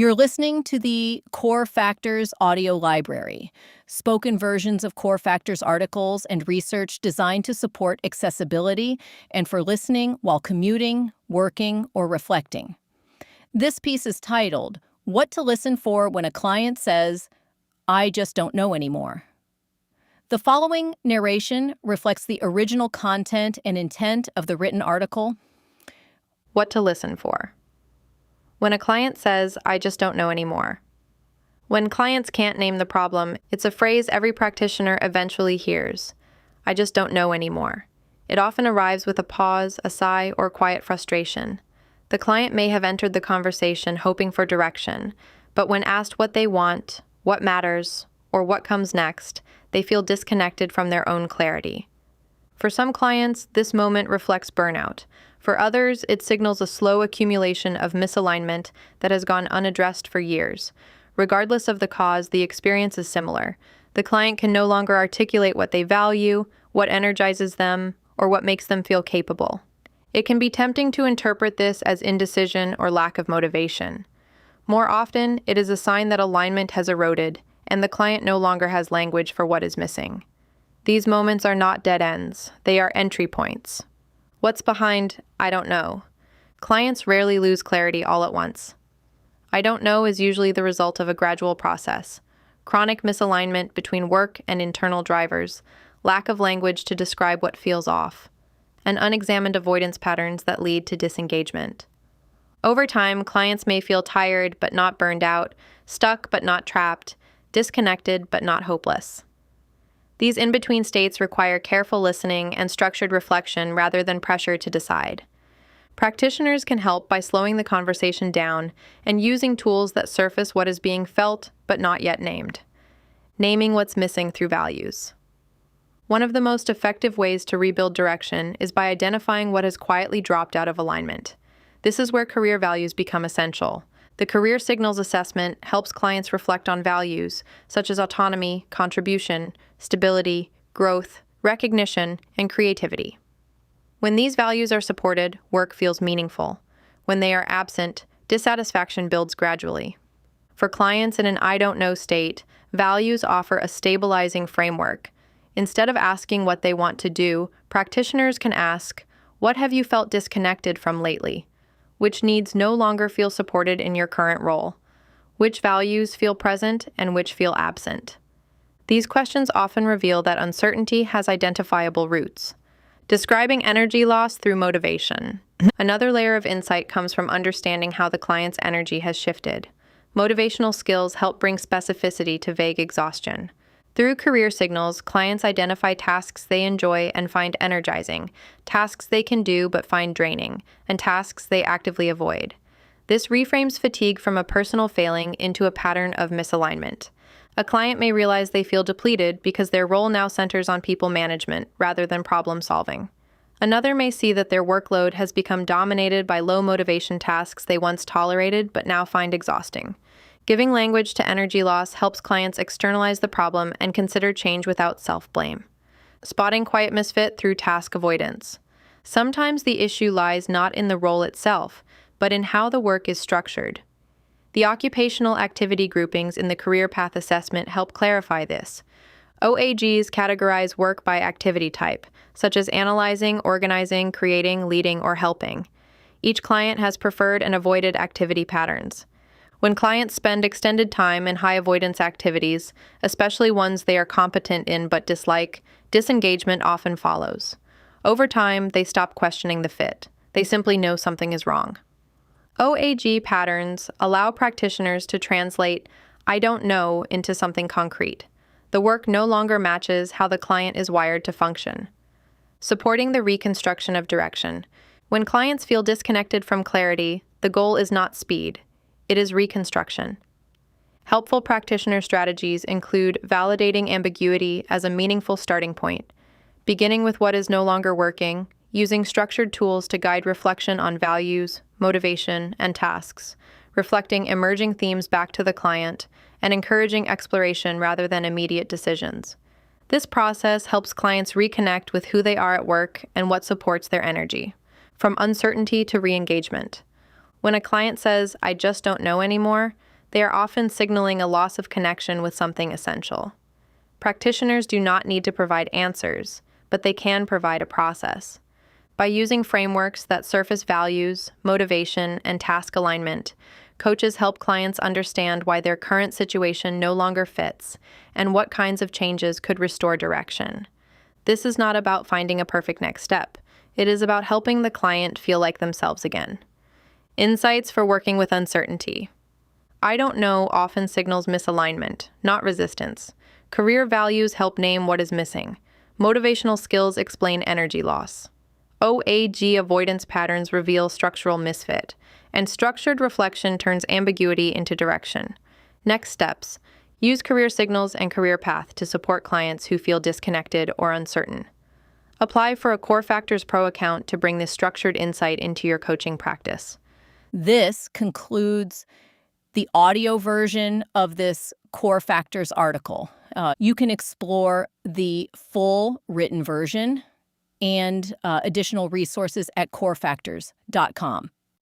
You're listening to the Core Factors audio library, spoken versions of Core Factors articles and research designed to support accessibility and for listening while commuting, working, or reflecting. This piece is titled, What to Listen For When a Client Says, I Just Don't Know Anymore. The following narration reflects the original content and intent of the written article. What to listen for. When a client says, I just don't know anymore. When clients can't name the problem, it's a phrase every practitioner eventually hears. I just don't know anymore. It often arrives with a pause, a sigh, or quiet frustration. The client may have entered the conversation hoping for direction, but when asked what they want, what matters, or what comes next, they feel disconnected from their own clarity. For some clients, this moment reflects burnout. For others, it signals a slow accumulation of misalignment that has gone unaddressed for years. Regardless of the cause, the experience is similar. The client can no longer articulate what they value, what energizes them, or what makes them feel capable. It can be tempting to interpret this as indecision or lack of motivation. More often, it is a sign that alignment has eroded, and the client no longer has language for what is missing. These moments are not dead ends, they are entry points. What's behind, I don't know? Clients rarely lose clarity all at once. I don't know is usually the result of a gradual process. Chronic misalignment between work and internal drivers, lack of language to describe what feels off, and unexamined avoidance patterns that lead to disengagement. Over time, clients may feel tired but not burned out, stuck but not trapped, disconnected but not hopeless. These in-between states require careful listening and structured reflection rather than pressure to decide. Practitioners can help by slowing the conversation down and using tools that surface what is being felt but not yet named. Naming what's missing through values. One of the most effective ways to rebuild direction is by identifying what has quietly dropped out of alignment. This is where career values become essential. The Career Signals Assessment helps clients reflect on values such as autonomy, contribution, stability, growth, recognition, and creativity. When these values are supported, work feels meaningful. When they are absent, dissatisfaction builds gradually. For clients in an I don't know state, values offer a stabilizing framework. Instead of asking what they want to do, practitioners can ask, what have you felt disconnected from lately? Which needs no longer feel supported in your current role? Which values feel present and which feel absent? These questions often reveal that uncertainty has identifiable roots. Describing energy loss through motivation. Another layer of insight comes from understanding how the client's energy has shifted. Motivational skills help bring specificity to vague exhaustion. Through career signals, clients identify tasks they enjoy and find energizing, tasks they can do but find draining, and tasks they actively avoid. This reframes fatigue from a personal failing into a pattern of misalignment. A client may realize they feel depleted because their role now centers on people management rather than problem solving. Another may see that their workload has become dominated by low motivation tasks they once tolerated but now find exhausting. Giving language to energy loss helps clients externalize the problem and consider change without self-blame. Spotting quiet misfit through task avoidance. Sometimes the issue lies not in the role itself, but in how the work is structured. The occupational activity groupings in the Career Path Assessment help clarify this. OAGs categorize work by activity type, such as analyzing, organizing, creating, leading, or helping. Each client has preferred and avoided activity patterns. When clients spend extended time in high-avoidance activities, especially ones they are competent in but dislike, disengagement often follows. Over time, they stop questioning the fit. They simply know something is wrong. OAG patterns allow practitioners to translate I don't know into something concrete. The work no longer matches how the client is wired to function. Supporting the reconstruction of direction. When clients feel disconnected from clarity, the goal is not speed. It is reconstruction. Helpful practitioner strategies include validating ambiguity as a meaningful starting point, beginning with what is no longer working, using structured tools to guide reflection on values, motivation, and tasks, reflecting emerging themes back to the client, and encouraging exploration rather than immediate decisions. This process helps clients reconnect with who they are at work and what supports their energy, from uncertainty to re-engagement. When a client says, I just don't know anymore, They are often signaling a loss of connection with something essential. Practitioners do not need to provide answers, but they can provide a process. By using frameworks that surface values, motivation, and task alignment, coaches help clients understand why their current situation no longer fits and what kinds of changes could restore direction. This is not about finding a perfect next step. It is about helping the client feel like themselves again. Insights for working with uncertainty. I don't know often signals misalignment, not resistance. Career values help name what is missing. Motivational skills explain energy loss. OAG avoidance patterns reveal structural misfit, and structured reflection turns ambiguity into direction. Next steps. Use career signals and career path to support clients who feel disconnected or uncertain. Apply for a Core Factors Pro account to bring this structured insight into your coaching practice. This concludes the audio version of this Core Factors article. You can explore the full written version and additional resources at corefactors.com.